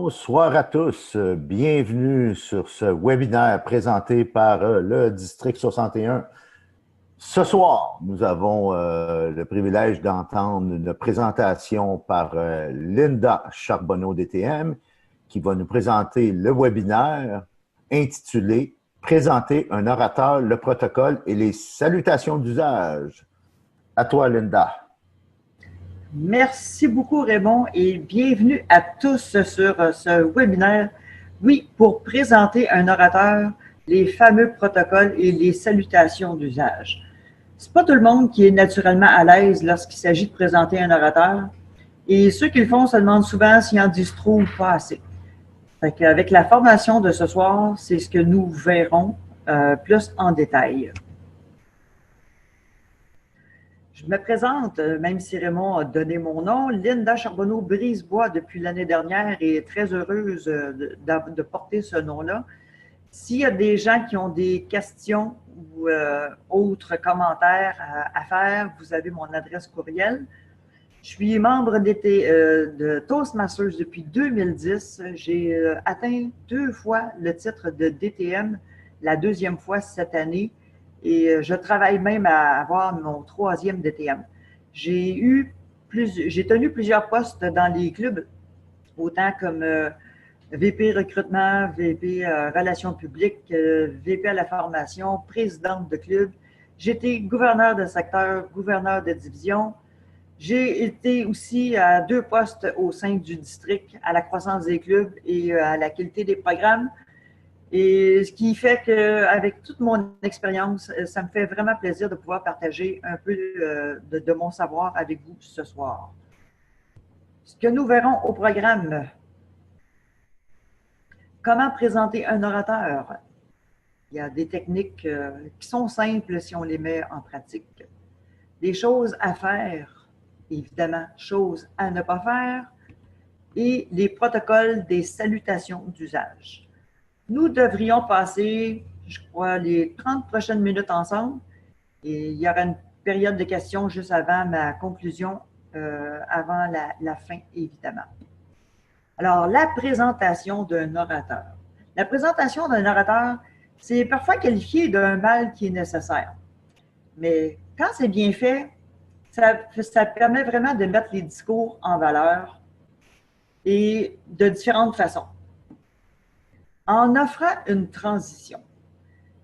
Bonsoir à tous. Bienvenue sur ce webinaire présenté par le District 61. Ce soir, nous avons le privilège d'entendre une présentation par Linda Charbonneau DTM qui va nous présenter le webinaire intitulé « Présenter un orateur, le protocole et les salutations d'usage ». À toi, Linda. Merci beaucoup, Raymond, et bienvenue à tous sur ce webinaire. Oui, pour présenter un orateur, les fameux protocoles et les salutations d'usage. C'est pas tout le monde qui est naturellement à l'aise lorsqu'il s'agit de présenter un orateur, et ceux qui le font se demandent souvent s'ils en disent trop ou pas assez. Avec la formation de ce soir, c'est ce que nous verrons plus en détail. Je me présente, même si Raymond a donné mon nom, Linda Charbonneau-Brisebois depuis l'année dernière et très heureuse de porter ce nom-là. S'il y a des gens qui ont des questions ou autres commentaires à faire, vous avez mon adresse courriel. Je suis membre de Toastmasters depuis 2010. J'ai atteint 2 fois le titre de DTM, la 2e fois cette année. Et je travaille même à avoir mon 3e DTM. J'ai tenu plusieurs postes dans les clubs, autant comme VP recrutement, VP relations publiques, VP à la formation, présidente de club. J'ai été gouverneur de secteur, gouverneur de division. J'ai été aussi à 2 postes au sein du district, à la croissance des clubs et à la qualité des programmes. Et ce qui fait qu'avec toute mon expérience, ça me fait vraiment plaisir de pouvoir partager un peu de mon savoir avec vous ce soir. Ce que nous verrons au programme, comment présenter un orateur. Il y a des techniques qui sont simples si on les met en pratique. Des choses à faire, évidemment, choses à ne pas faire, et les protocoles des salutations d'usage. Nous devrions passer, je crois, les 30 prochaines minutes ensemble et il y aura une période de questions juste avant ma conclusion, avant la fin, évidemment. Alors, la présentation d'un orateur. La présentation d'un orateur, c'est parfois qualifié d'un mal qui est nécessaire. Mais quand c'est bien fait, ça permet vraiment de mettre les discours en valeur et de différentes façons. En offrant une transition,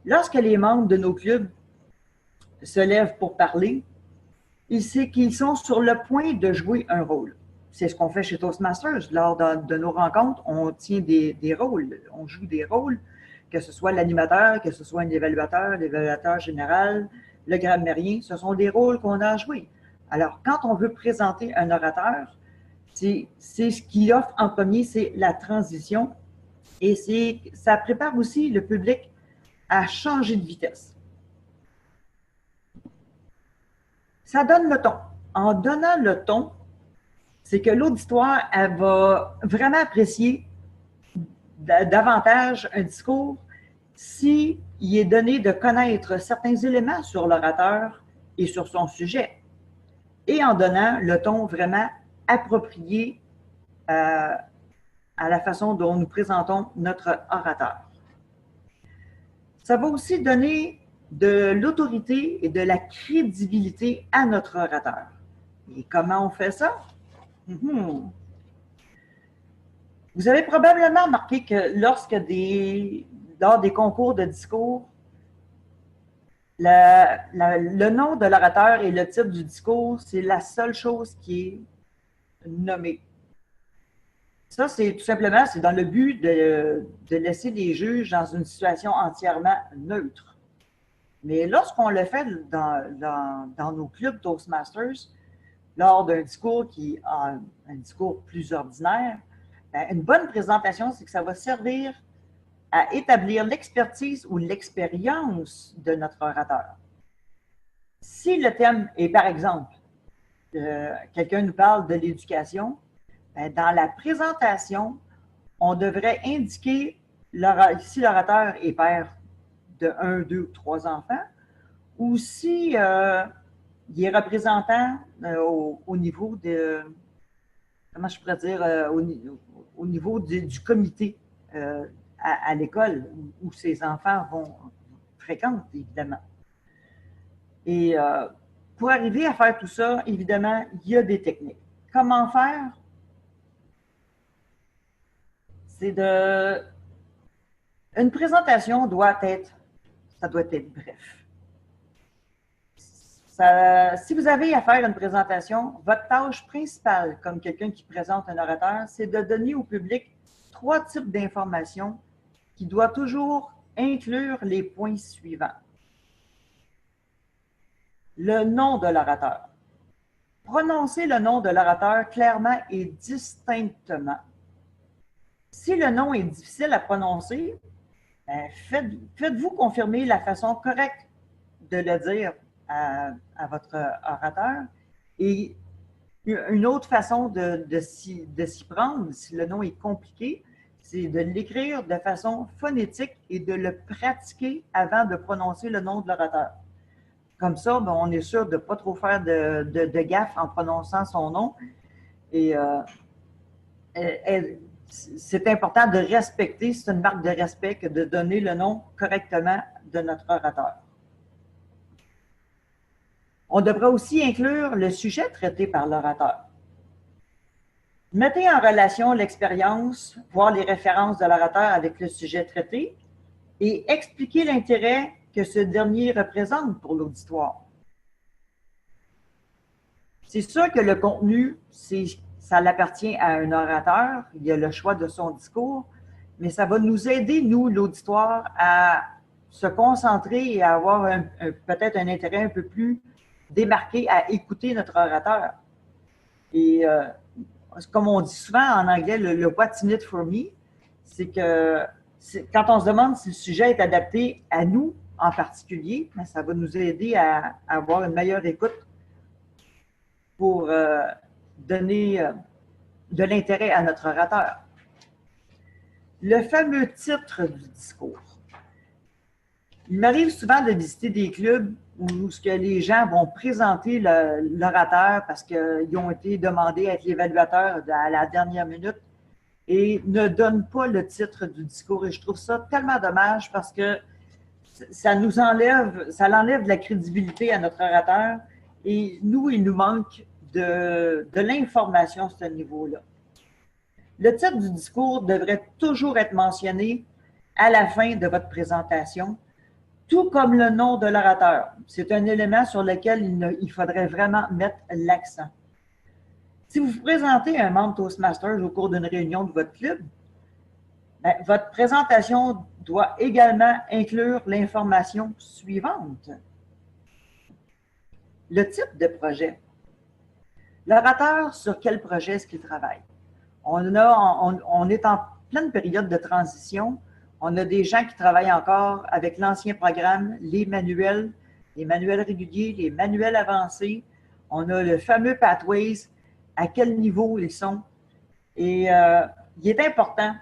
lorsque les membres de nos clubs se lèvent pour parler, c'est qu'ils sont sur le point de jouer un rôle. C'est ce qu'on fait chez Toastmasters. Lors de nos rencontres, on tient des rôles, on joue des rôles, que ce soit l'animateur, que ce soit un évaluateur, l'évaluateur général, le grammairien, ce sont des rôles qu'on a à jouer. Alors, quand on veut présenter un orateur, c'est ce qu'il offre en premier, c'est la transition. Et ça prépare aussi le public à changer de vitesse. Ça donne le ton. En donnant le ton, c'est que l'auditoire, elle va vraiment apprécier davantage un discours s'il est donné de connaître certains éléments sur l'orateur et sur son sujet, et en donnant le ton vraiment approprié à la façon dont nous présentons notre orateur. Ça va aussi donner de l'autorité et de la crédibilité à notre orateur. Et comment on fait ça? Vous avez probablement remarqué que lors des concours de discours, le nom de l'orateur et le titre du discours, c'est la seule chose qui est nommée. Ça, c'est tout simplement, c'est dans le but de laisser les juges dans une situation entièrement neutre. Mais lorsqu'on le fait dans nos clubs Toastmasters, lors d'un discours qui a un discours plus ordinaire, une bonne présentation, c'est que ça va servir à établir l'expertise ou l'expérience de notre orateur. Si le thème est, par exemple, quelqu'un nous parle de l'éducation, dans la présentation, on devrait indiquer si l'orateur est père de 1, 2 ou 3 enfants, ou si il est représentant au niveau de, comment je pourrais dire, au niveau du comité à l'école où ces enfants fréquentent, évidemment. Et pour arriver à faire tout ça, évidemment, il y a des techniques. Comment faire? Une présentation doit être bref. Si vous avez à faire une présentation, votre tâche principale, comme quelqu'un qui présente un orateur, c'est de donner au public 3 types d'informations qui doivent toujours inclure les points suivants. Le nom de l'orateur. Prononcez le nom de l'orateur clairement et distinctement. Si le nom est difficile à prononcer, faites-vous confirmer la façon correcte de le dire à votre orateur. Et une autre façon de s'y prendre, si le nom est compliqué, c'est de l'écrire de façon phonétique et de le pratiquer avant de prononcer le nom de l'orateur. Comme ça, on est sûr de ne pas trop faire de gaffe en prononçant son nom. Et c'est important de respecter, c'est une marque de respect que de donner le nom correctement de notre orateur. On devra aussi inclure le sujet traité par l'orateur. Mettez en relation l'expérience, voire les références de l'orateur avec le sujet traité et expliquez l'intérêt que ce dernier représente pour l'auditoire. C'est sûr que le contenu, ça appartient à un orateur, il y a le choix de son discours, mais ça va nous aider, nous, l'auditoire, à se concentrer et à avoir peut-être un intérêt un peu plus démarqué à écouter notre orateur. Et comme on dit souvent en anglais, le what's in it for me, c'est que quand on se demande si le sujet est adapté à nous en particulier, ça va nous aider à avoir une meilleure écoute pour donner de l'intérêt à notre orateur. Le fameux titre du discours. Il m'arrive souvent de visiter des clubs où ce que les gens vont présenter l'orateur parce qu'ils ont été demandés à être l'évaluateur à la dernière minute et ne donnent pas le titre du discours. Et je trouve ça tellement dommage parce que ça l'enlève de la crédibilité à notre orateur et nous, il nous manque de l'information à ce niveau-là. Le titre du discours devrait toujours être mentionné à la fin de votre présentation, tout comme le nom de l'orateur. C'est un élément sur lequel il faudrait vraiment mettre l'accent. Si vous vous présentez à un membre Toastmasters au cours d'une réunion de votre club, votre présentation doit également inclure l'information suivante. Le type de projet. L'orateur, sur quel projet est-ce qu'il travaille? On est en pleine période de transition. On a des gens qui travaillent encore avec l'ancien programme, les manuels réguliers, les manuels avancés. On a le fameux Pathways, à quel niveau ils sont. Et il est important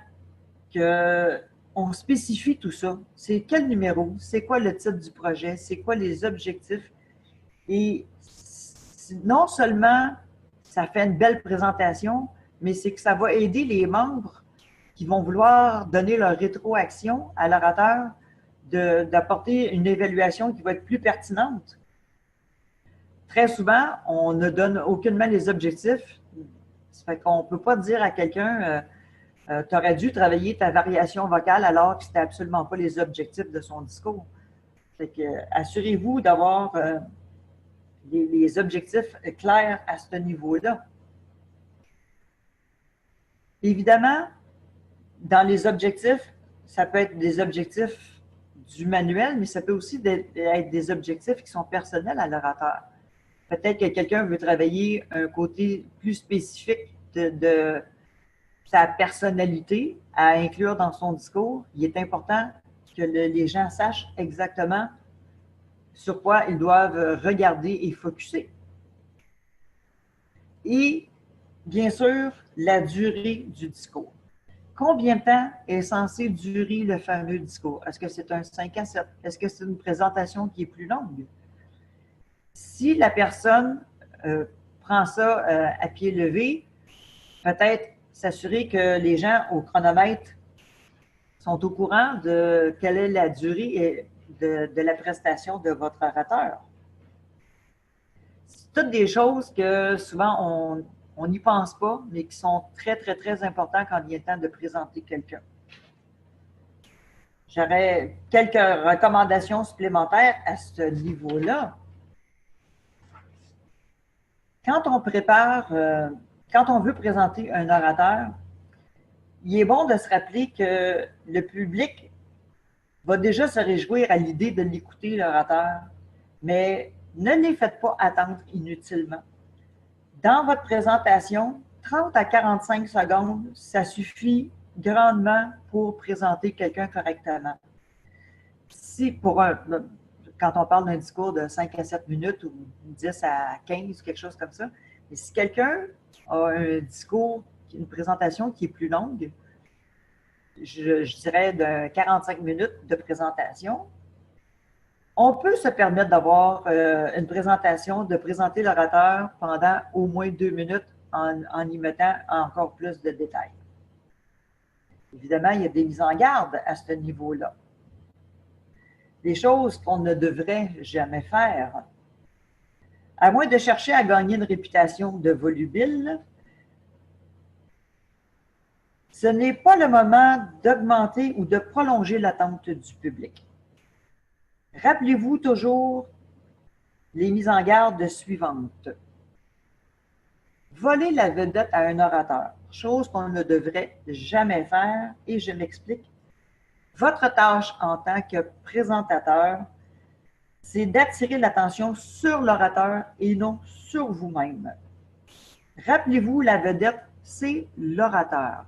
qu'on spécifie tout ça. C'est quel numéro? C'est quoi le titre du projet? C'est quoi les objectifs? Et non seulement ça fait une belle présentation, mais c'est que ça va aider les membres qui vont vouloir donner leur rétroaction à l'orateur d'apporter une évaluation qui va être plus pertinente. Très souvent, on ne donne aucunement les objectifs. Ça fait qu'on ne peut pas dire à quelqu'un tu aurais dû travailler ta variation vocale alors que ce n'était absolument pas les objectifs de son discours. Fait que assurez-vous d'avoir les objectifs clairs à ce niveau-là. Évidemment, dans les objectifs, ça peut être des objectifs du manuel, mais ça peut aussi être des objectifs qui sont personnels à l'orateur. Peut-être que quelqu'un veut travailler un côté plus spécifique de sa personnalité à inclure dans son discours. Il est important que les gens sachent exactement sur quoi ils doivent regarder et focusser. Et, bien sûr, la durée du discours. Combien de temps est censé durer le fameux discours? Est-ce que c'est un 5 à 7? Est-ce que c'est une présentation qui est plus longue? Si la personne prend ça à pied levé, peut-être s'assurer que les gens au chronomètre sont au courant de quelle est la durée de la prestation de votre orateur. C'est toutes des choses que souvent on n'y pense pas, mais qui sont très, très, très importantes quand il est temps de présenter quelqu'un. J'aurais quelques recommandations supplémentaires à ce niveau-là. Quand on prépare, quand on veut présenter un orateur, il est bon de se rappeler que le public va déjà se réjouir à l'idée de l'écouter, l'orateur, mais ne les faites pas attendre inutilement. Dans votre présentation, 30 à 45 secondes, ça suffit grandement pour présenter quelqu'un correctement. Si quand on parle d'un discours de 5 à 7 minutes ou 10 à 15, quelque chose comme ça, mais si quelqu'un a un discours, une présentation qui est plus longue, je dirais de 45 minutes de présentation, on peut se permettre d'avoir une présentation, de présenter l'orateur pendant au moins 2 minutes en y mettant encore plus de détails. Évidemment, il y a des mises en garde à ce niveau-là. Des choses qu'on ne devrait jamais faire. À moins de chercher à gagner une réputation de volubile, ce n'est pas le moment d'augmenter ou de prolonger l'attente du public. Rappelez-vous toujours les mises en garde suivantes. Voler la vedette à un orateur, chose qu'on ne devrait jamais faire, et je m'explique. Votre tâche en tant que présentateur, c'est d'attirer l'attention sur l'orateur et non sur vous-même. Rappelez-vous, la vedette, c'est l'orateur.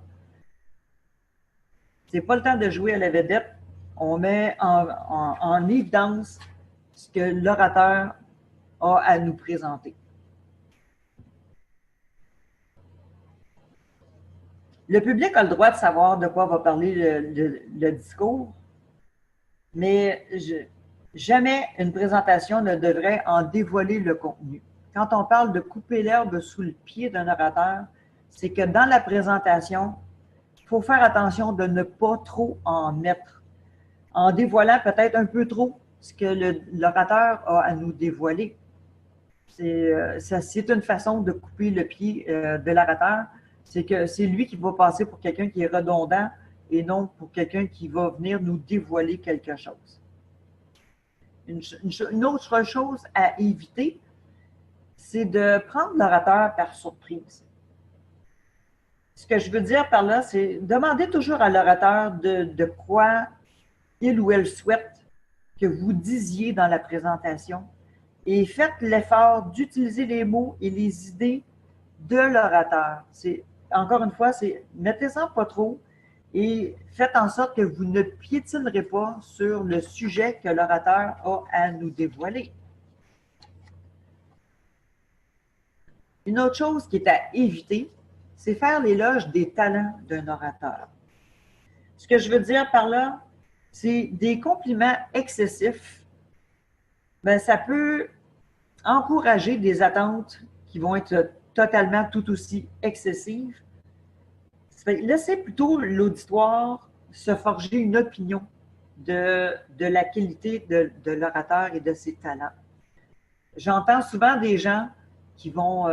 Ce n'est pas le temps de jouer à la vedette. On met en évidence ce que l'orateur a à nous présenter. Le public a le droit de savoir de quoi va parler le discours, mais jamais une présentation ne devrait en dévoiler le contenu. Quand on parle de couper l'herbe sous le pied d'un orateur, c'est que dans la présentation, il faut faire attention de ne pas trop en mettre, en dévoilant peut-être un peu trop ce que l'orateur a à nous dévoiler. C'est une façon de couper le pied de l'orateur. C'est que c'est lui qui va passer pour quelqu'un qui est redondant et non pour quelqu'un qui va venir nous dévoiler quelque chose. Une autre chose à éviter, c'est de prendre l'orateur par surprise. Ce que je veux dire par là, c'est demander toujours à l'orateur de quoi il ou elle souhaite que vous disiez dans la présentation et faites l'effort d'utiliser les mots et les idées de l'orateur. Encore une fois, mettez-en pas trop et faites en sorte que vous ne piétinerez pas sur le sujet que l'orateur a à nous dévoiler. Une autre chose qui est à éviter, c'est faire l'éloge des talents d'un orateur. Ce que je veux dire par là, c'est des compliments excessifs. Bien, ça peut encourager des attentes qui vont être totalement tout aussi excessives. Laissez plutôt l'auditoire se forger une opinion de la qualité de l'orateur et de ses talents. J'entends souvent des gens qui vont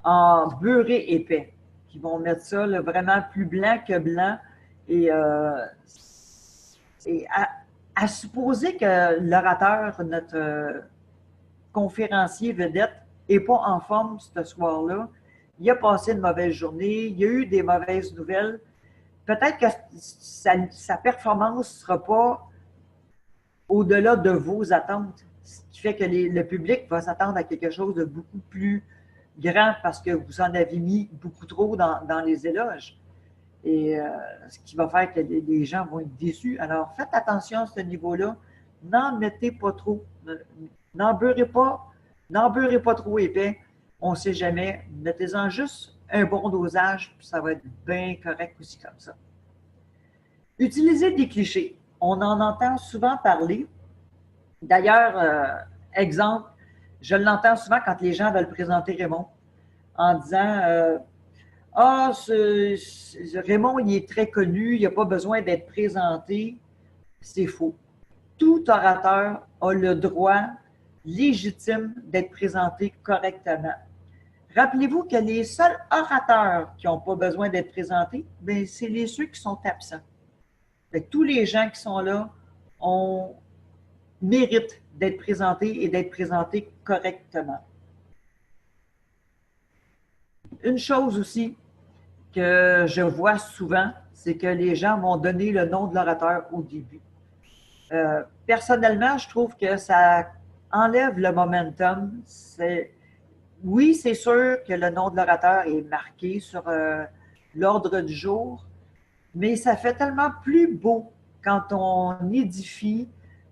en beurrer épais, qui vont mettre ça là, vraiment plus blanc que blanc et à supposer que l'orateur, notre conférencier vedette, n'est pas en forme ce soir-là, il a passé une mauvaise journée, il y a eu des mauvaises nouvelles, peut-être que sa performance ne sera pas au-delà de vos attentes, ce qui fait que le public va s'attendre à quelque chose de beaucoup plus grand parce que vous en avez mis beaucoup trop dans les éloges. Et ce qui va faire que les gens vont être déçus. Alors, faites attention à ce niveau-là. N'en mettez pas trop. N'en beurrez pas trop épais. On ne sait jamais. Mettez-en juste un bon dosage, puis ça va être bien correct aussi comme ça. Utilisez des clichés. On en entend souvent parler. D'ailleurs, exemple, je l'entends souvent quand les gens veulent présenter Raymond en disant Ah, Raymond, il est très connu, il n'a pas besoin d'être présenté. C'est faux. Tout orateur a le droit légitime d'être présenté correctement. Rappelez-vous que les seuls orateurs qui n'ont pas besoin d'être présentés, c'est ceux qui sont absents. Tous les gens qui sont là méritent d'être présentés et d'être présentés correctement. Une chose aussi que je vois souvent, c'est que les gens vont donner le nom de l'orateur au début. Personnellement, je trouve que ça enlève le momentum. Oui, c'est sûr que le nom de l'orateur est marqué sur l'ordre du jour, mais ça fait tellement plus beau quand on édifie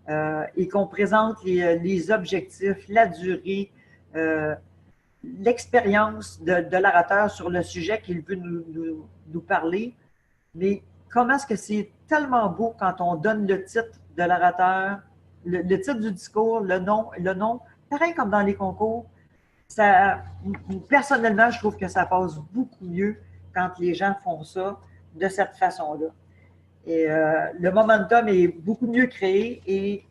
et qu'on présente les objectifs, la durée, l'expérience de l'orateur sur le sujet qu'il veut nous parler. Mais comment est-ce que c'est tellement beau quand on donne le titre de l'orateur, le titre du discours, le nom, pareil comme dans les concours. Personnellement, je trouve que ça passe beaucoup mieux quand les gens font ça de cette façon-là. Et le momentum est beaucoup mieux créé et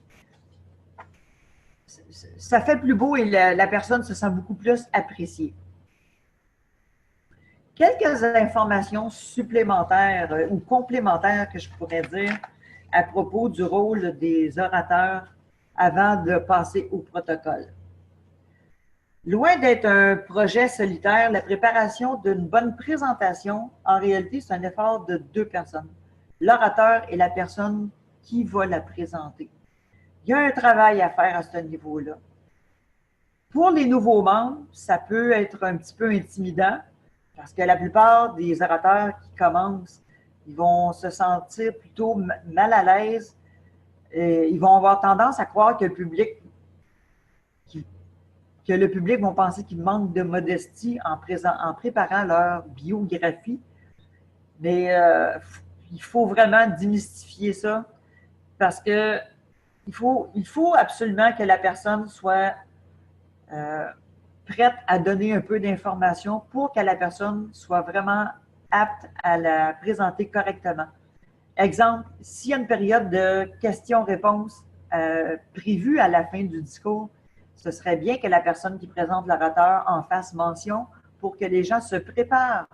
ça fait plus beau et la personne se sent beaucoup plus appréciée. Quelques informations supplémentaires ou complémentaires que je pourrais dire à propos du rôle des orateurs avant de passer au protocole. Loin d'être un projet solitaire, la préparation d'une bonne présentation, en réalité, c'est un effort de deux personnes, l'orateur et la personne qui va la présenter. Il y a un travail à faire à ce niveau-là. Pour les nouveaux membres, ça peut être un petit peu intimidant parce que la plupart des orateurs qui commencent, ils vont se sentir plutôt mal à l'aise. Et ils vont avoir tendance à croire que le public va penser qu'ils manquent de modestie en préparant leur biographie. Mais il faut vraiment démystifier ça parce que il faut absolument que la personne soit prête à donner un peu d'informations pour que la personne soit vraiment apte à la présenter correctement. Exemple, s'il y a une période de questions-réponses prévue à la fin du discours, ce serait bien que la personne qui présente l'orateur en fasse mention pour que les gens se préparent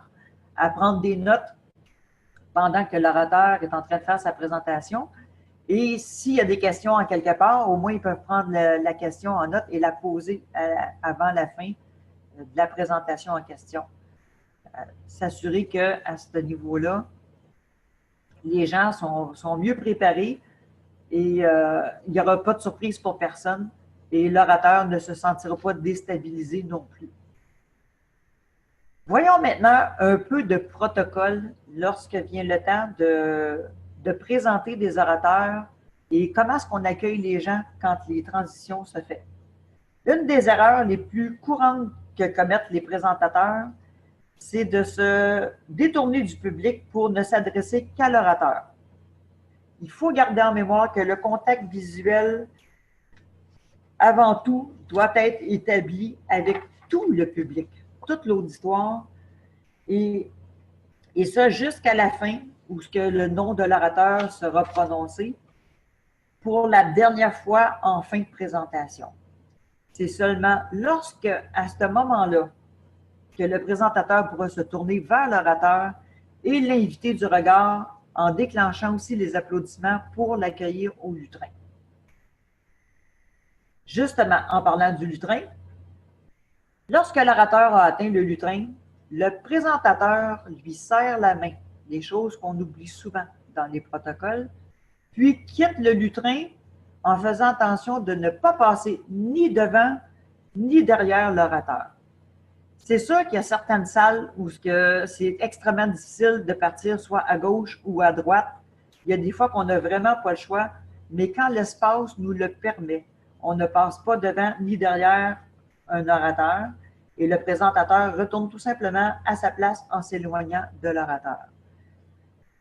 à prendre des notes pendant que l'orateur est en train de faire sa présentation. Et s'il y a des questions en quelque part, au moins ils peuvent prendre la question en note et la poser avant la fin de la présentation en question. S'assurer qu'à ce niveau-là, les gens sont mieux préparés et il n'y aura pas de surprise pour personne et l'orateur ne se sentira pas déstabilisé non plus. Voyons maintenant un peu de protocole lorsque vient le temps de présenter des orateurs et comment est-ce qu'on accueille les gens quand les transitions se font. Une des erreurs les plus courantes que commettent les présentateurs, c'est de se détourner du public pour ne s'adresser qu'à l'orateur. Il faut garder en mémoire que le contact visuel, avant tout, doit être établi avec tout le public, toute l'auditoire, et ça jusqu'à la fin, où le nom de l'orateur sera prononcé, pour la dernière fois en fin de présentation. C'est seulement lorsque, à ce moment-là, que le présentateur pourra se tourner vers l'orateur et l'inviter du regard en déclenchant aussi les applaudissements pour l'accueillir au lutrin. Justement, en parlant du lutrin, lorsque l'orateur a atteint le lutrin, le présentateur lui serre la main, des choses qu'on oublie souvent dans les protocoles, puis quitte le lutrin en faisant attention de ne pas passer ni devant ni derrière l'orateur. C'est sûr qu'il y a certaines salles où c'est extrêmement difficile de partir soit à gauche ou à droite. Il y a des fois qu'on n'a vraiment pas le choix, mais quand l'espace nous le permet, on ne passe pas devant ni derrière un orateur et le présentateur retourne tout simplement à sa place en s'éloignant de l'orateur.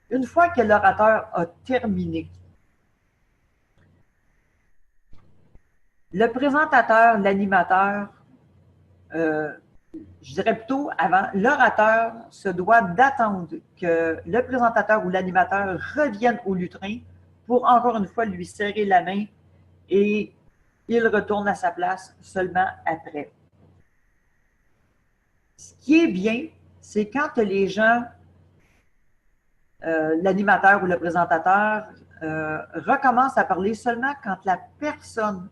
Une fois que l'orateur a terminé, le présentateur, l'animateur, je dirais plutôt avant, l'orateur se doit d'attendre que le présentateur ou l'animateur revienne au lutrin pour encore une fois lui serrer la main et il retourne à sa place seulement après. Ce qui est bien, c'est quand les gens, l'animateur ou le présentateur, recommence à parler seulement quand la personne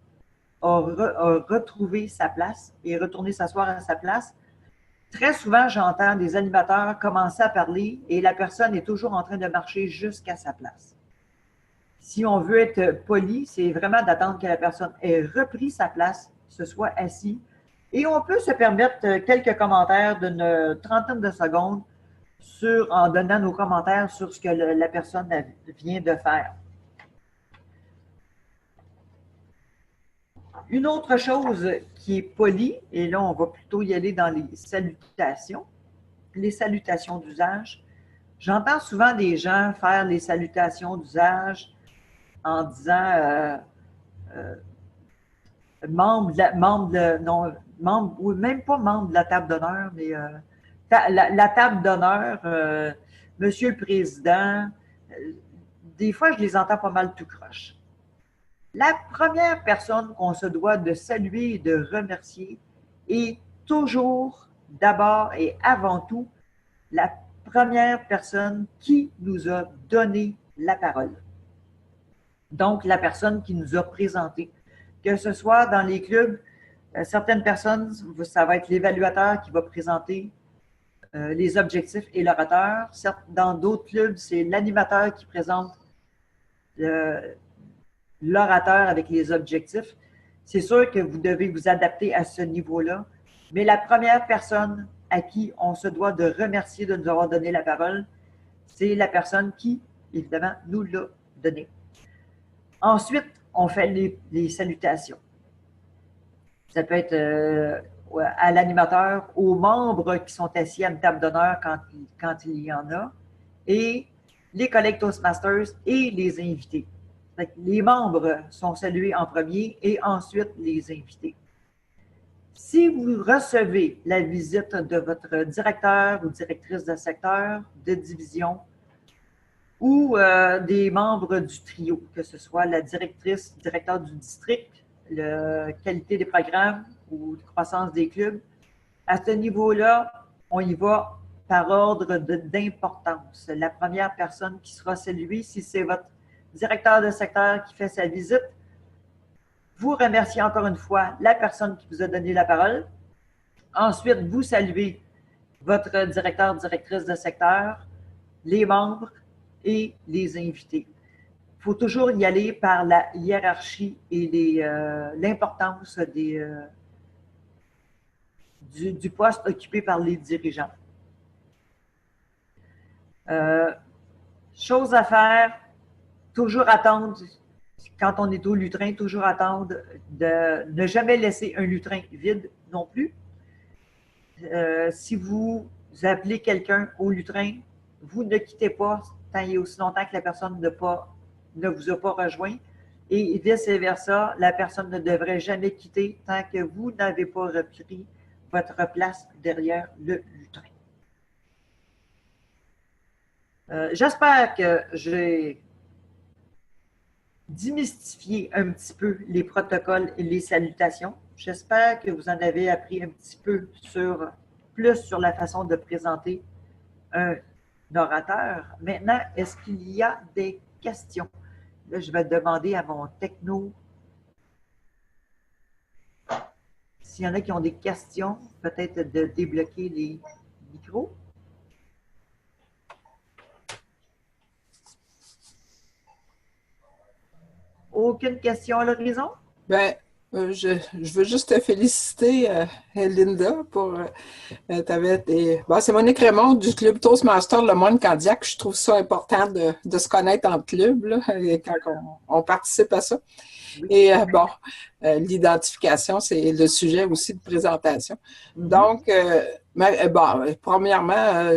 a retrouvé sa place et retourné s'asseoir à sa place. Très souvent, j'entends des animateurs commencer à parler et la personne est toujours en train de marcher jusqu'à sa place. Si on veut être poli, c'est vraiment d'attendre que la personne ait repris sa place, se soit assis, et on peut se permettre quelques commentaires d'une trentaine de secondes en donnant nos commentaires sur ce que la personne vient de faire. Une autre chose qui est polie, et là on va plutôt y aller dans les salutations d'usage. J'entends souvent des gens faire les salutations d'usage en disant ou même pas membre de la table d'honneur, mais la table d'honneur, Monsieur le Président, des fois je les entends pas mal tout croche. La première personne qu'on se doit de saluer et de remercier est toujours, d'abord et avant tout, la première personne qui nous a donné la parole. Donc, la personne qui nous a présenté. Que ce soit dans les clubs, certaines personnes, ça va être l'évaluateur qui va présenter les objectifs et l'orateur. Dans d'autres clubs, c'est l'animateur qui présente l'orateur avec les objectifs. C'est sûr que vous devez vous adapter à ce niveau-là, mais la première personne à qui on se doit de remercier de nous avoir donné la parole, c'est la personne qui, évidemment, nous l'a donnée. Ensuite, on fait les salutations. Ça peut être à l'animateur, aux membres qui sont assis à une table d'honneur quand il y en a, et les collègues Toastmasters et les invités. Les membres sont salués en premier et ensuite les invités. Si vous recevez la visite de votre directeur ou directrice de secteur, de division, ou des membres du trio, que ce soit la directrice, directeur du district, la qualité des programmes ou de croissance des clubs, à ce niveau-là, on y va par ordre d'importance. La première personne qui sera saluée, si c'est votre directeur de secteur qui fait sa visite, vous remerciez encore une fois la personne qui vous a donné la parole. Ensuite, vous saluez votre directeur, directrice de secteur, les membres et les invités. Il faut toujours y aller par la hiérarchie et l'importance du poste occupé par les dirigeants. Chose à faire, toujours attendre, quand on est au lutrin, toujours attendre de ne jamais laisser un lutrin vide non plus. Si vous appelez quelqu'un au lutrin, vous ne quittez pas tant et aussi longtemps que la personne ne vous a pas rejoint. Et vice-versa, la personne ne devrait jamais quitter tant que vous n'avez pas repris votre place derrière le lutrin. J'espère que j'ai démystifié un petit peu les protocoles et les salutations. J'espère que vous en avez appris un petit peu plus sur la façon de présenter un orateur. Maintenant, est-ce qu'il y a des questions? Là, je vais demander à mon techno s'il y en a qui ont des questions, peut-être de débloquer les micros. Aucune question à l'horizon? Bien, je veux juste te féliciter, Linda, pour c'est Monique Raymond du club Toastmaster Le Moine Candiac. Je trouve ça important de se connaître en club là, quand on participe à ça. Et l'identification, c'est le sujet aussi de présentation. Donc, premièrement,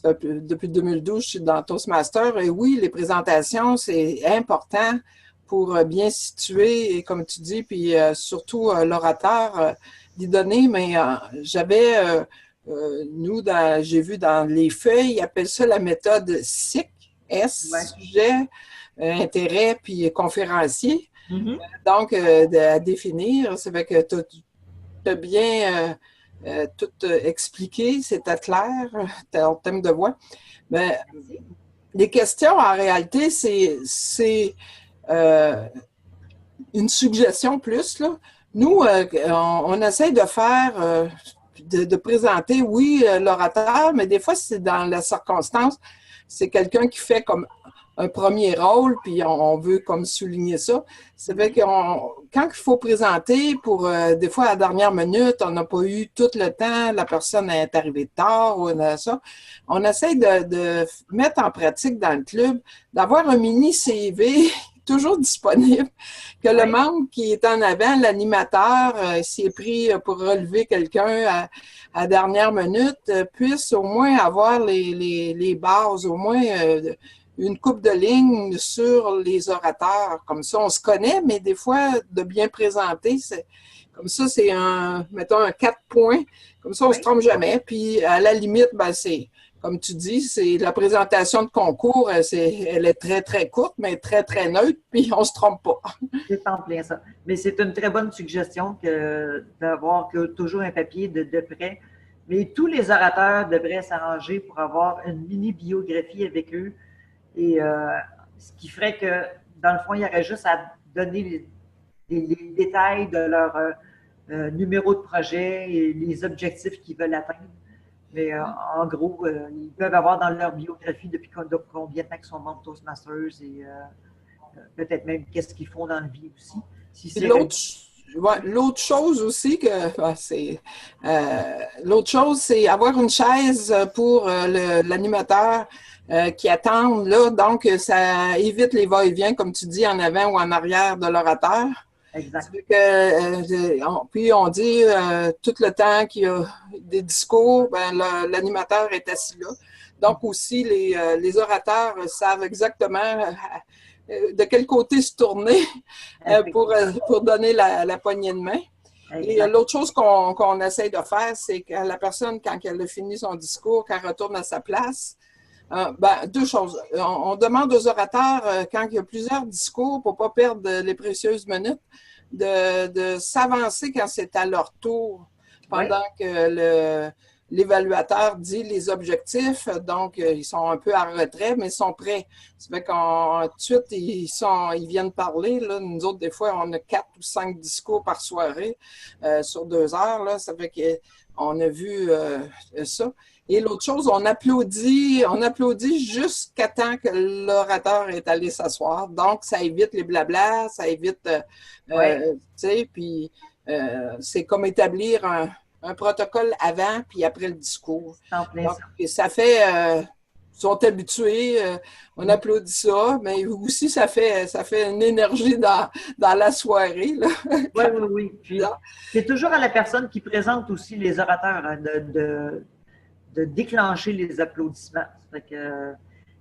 depuis 2012, je suis dans Toastmaster et oui, les présentations, c'est important pour bien situer, et comme tu dis, puis surtout l'orateur, les données, mais j'ai vu dans les feuilles, ils appellent ça la méthode SIC, Ouais. sujet, intérêt, puis conférencier. Mhm. Donc, à définir, ça fait que tu as bien tout expliqué, c'était clair, ton thème de voix. Mais Merci. les questions, en réalité, c'est une suggestion plus, là. Nous, on essaie de faire, de présenter, oui, l'orateur, mais des fois, c'est dans la circonstance, c'est quelqu'un qui fait comme un premier rôle, puis on veut comme souligner ça. Ça fait que quand il faut présenter, pour des fois à la dernière minute, on n'a pas eu tout le temps, la personne est arrivée tard ou ça. On essaie de mettre en pratique dans le club, d'avoir un mini CV toujours disponible, que le membre qui est en avant, l'animateur, s'il est pris pour relever quelqu'un à la dernière minute, puisse au moins avoir les bases, au moins une coupe de lignes sur les orateurs. Comme ça, on se connaît, mais des fois, de bien présenter, comme ça, c'est mettons, un 4 points. Comme ça, on ne se trompe jamais. Puis, à la limite, ben, c'est, comme tu dis, c'est la présentation de concours, elle est très, très courte, mais très, très neutre, puis on ne se trompe pas. C'est en plein ça. Mais c'est une très bonne suggestion d'avoir toujours un papier de près. Mais tous les orateurs devraient s'arranger pour avoir une mini-biographie avec eux. Et ce qui ferait que, dans le fond, il y aurait juste à donner les détails de leur numéro de projet et les objectifs qu'ils veulent atteindre. Mais en gros, ils peuvent avoir dans leur biographie depuis combien de temps qu'ils sont membres Toastmasters et peut-être même qu'est-ce qu'ils font dans la vie aussi. Si l'autre chose aussi l'autre chose, c'est avoir une chaise pour l'animateur qui attend là. Donc, ça évite les va-et-vient, comme tu dis, en avant ou en arrière de l'orateur. Exact. Puis on dit tout le temps qu'il y a des discours, ben, l'animateur est assis là. Donc aussi, les orateurs savent exactement de quel côté se tourner pour donner la poignée de main. Exact. Et l'autre chose qu'on essaie de faire, c'est que la personne, quand elle a fini son discours, qu'elle retourne à sa place, deux choses. On demande aux orateurs, quand il y a plusieurs discours, pour ne pas perdre les précieuses minutes, de s'avancer quand c'est à leur tour, pendant que l'évaluateur dit les objectifs. Donc, ils sont un peu en retrait, mais ils sont prêts. Ça fait tout de suite, ils viennent parler. Là. Nous autres, des fois, on a 4 ou 5 discours par soirée sur 2 heures. Là. Ça fait qu'on a vu ça. Et l'autre chose, on applaudit jusqu'à temps que l'orateur est allé s'asseoir. Donc, ça évite les blablas, ça évite, tu sais, puis c'est comme établir un protocole avant puis après le discours. Donc, ça fait, ils sont habitués, on applaudit ça, mais aussi ça fait une énergie dans la soirée. Oui. Puis, c'est toujours à la personne qui présente aussi les orateurs hein, de déclencher les applaudissements. Ça fait que,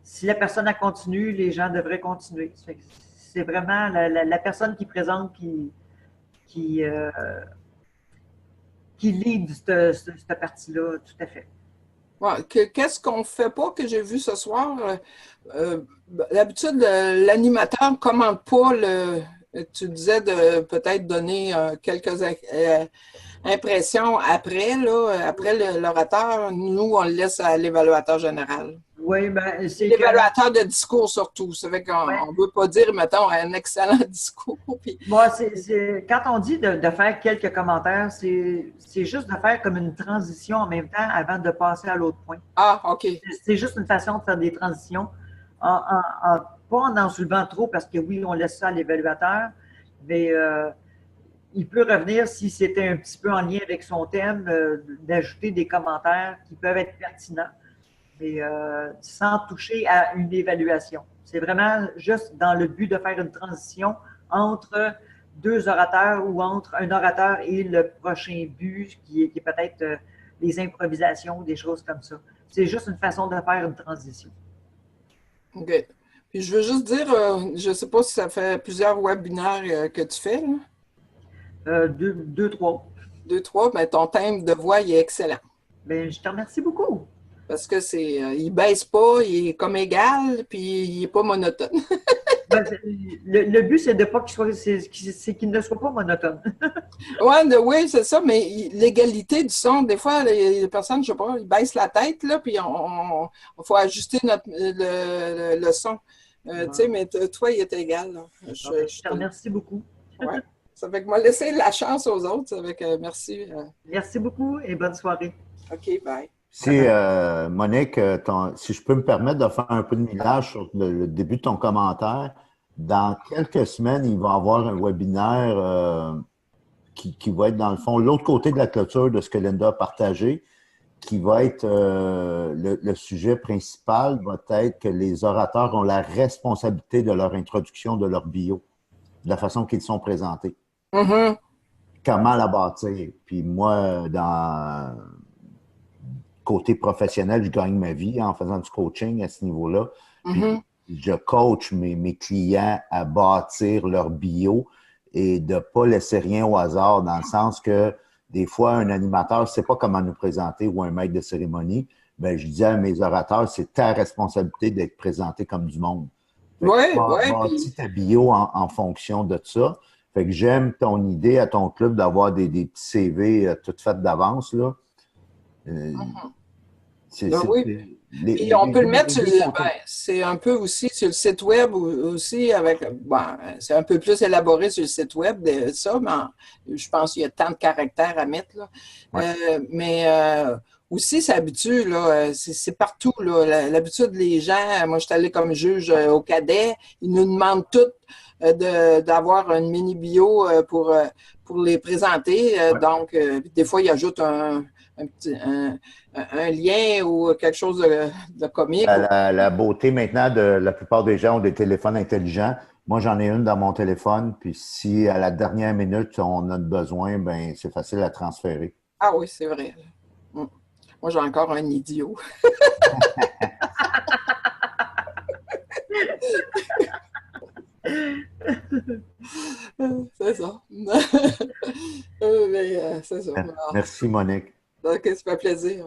si la personne a continué, les gens devraient continuer. C'est vraiment la personne qui présente qui lead cette partie-là, tout à fait. Ouais, qu'est-ce qu'on ne fait pas que j'ai vu ce soir? D'habitude, l'animateur ne commande pas tu disais de peut-être donner quelques impressions après l'orateur. Nous, on le laisse à l'évaluateur général. Oui, ben, c'est l'évaluateur de discours surtout. Ça fait qu'on ne veut pas dire, mettons, un excellent discours. Puis... Moi, quand on dit de faire quelques commentaires, c'est juste de faire comme une transition en même temps avant de passer à l'autre point. Ah, OK. C'est juste une façon de faire des transitions, pas en soulevant trop, parce que oui, on laisse ça à l'évaluateur, mais il peut revenir, si c'était un petit peu en lien avec son thème, d'ajouter des commentaires qui peuvent être pertinents, mais sans toucher à une évaluation. C'est vraiment juste dans le but de faire une transition entre deux orateurs ou entre un orateur et le prochain but qui est peut-être les improvisations ou des choses comme ça. C'est juste une façon de faire une transition. OK. Puis je veux juste dire, je ne sais pas si ça fait plusieurs webinaires que tu fais. Là. 2, 3. 2, 3, mais ton thème de voix, il est excellent. Bien, je te remercie beaucoup. Parce que il baisse pas, il est comme égal, puis il n'est pas monotone. Ben, le but, c'est de pas qu'il ne soit pas monotone. Oui, c'est ça, mais l'égalité du son, des fois, les personnes, je sais pas, ils baissent la tête, là, puis il faut ajuster le son. Tu sais, mais toi, il est égal. Là. Je te remercie beaucoup. Ouais. Ça fait que moi, laisser la chance aux autres. Ça fait que merci. Merci beaucoup et bonne soirée. OK, bye. Si, Monique, si je peux me permettre de faire un peu de millage sur le début de ton commentaire, dans quelques semaines, il va y avoir un webinaire qui va être, dans le fond, l'autre côté de la clôture de ce que Linda a partagé, qui va être le sujet principal, va être que les orateurs ont la responsabilité de leur introduction, de leur bio, de la façon qu'ils sont présentés. Mm-hmm. Comment la bâtir? Puis moi, dans côté professionnel, je gagne ma vie en faisant du coaching à ce niveau-là. Puis Mm-hmm. je coach mes clients à bâtir leur bio et de ne pas laisser rien au hasard, dans le sens que des fois, un animateur ne sait pas comment nous présenter ou un maître de cérémonie. Bien, je dis à mes orateurs, c'est ta responsabilité d'être présenté comme du monde. Oui, bâtis ta bio en fonction de ça. Fait que j'aime ton idée à ton club d'avoir des petits CV tout faits d'avance, là. Oui. Et on peut le mettre c'est un peu aussi sur le site web aussi avec c'est un peu plus élaboré sur le site web de ça, mais je pense qu'il y a tant de caractères à mettre là. Mais aussi c'est habitué là, c'est partout là, l'habitude des gens. Moi je suis allée comme juge au cadet, ils nous demandent toutes d'avoir une mini bio pour les présenter. Donc des fois ils ajoutent un lien ou quelque chose de comique. La beauté maintenant de la plupart des gens ont des téléphones intelligents. Moi, j'en ai une dans mon téléphone, puis si à la dernière minute on a besoin, ben c'est facile à transférer. Ah oui, c'est vrai. Moi, j'ai encore un idiot. C'est ça. Mais, c'est ça. Merci, Monique. OK, ça fait plaisir.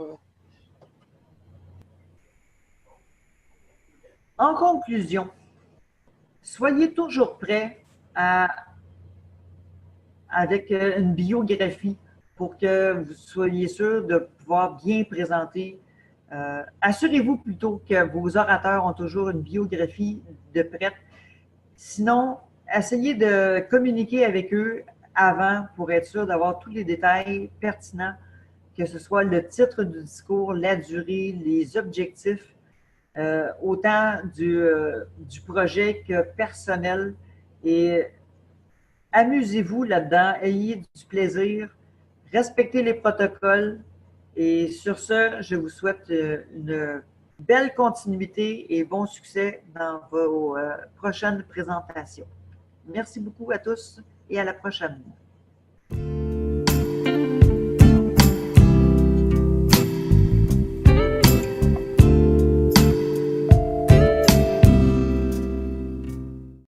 En conclusion, soyez toujours prêts avec une biographie pour que vous soyez sûr de pouvoir bien présenter. Assurez-vous plutôt que vos orateurs ont toujours une biographie de prête. Sinon, essayez de communiquer avec eux avant pour être sûr d'avoir tous les détails pertinents, que ce soit le titre du discours, la durée, les objectifs, autant du projet que personnel. Et amusez-vous là-dedans, ayez du plaisir, respectez les protocoles. Et sur ce, je vous souhaite une belle continuité et bon succès dans vos prochaines présentations. Merci beaucoup à tous et à la prochaine.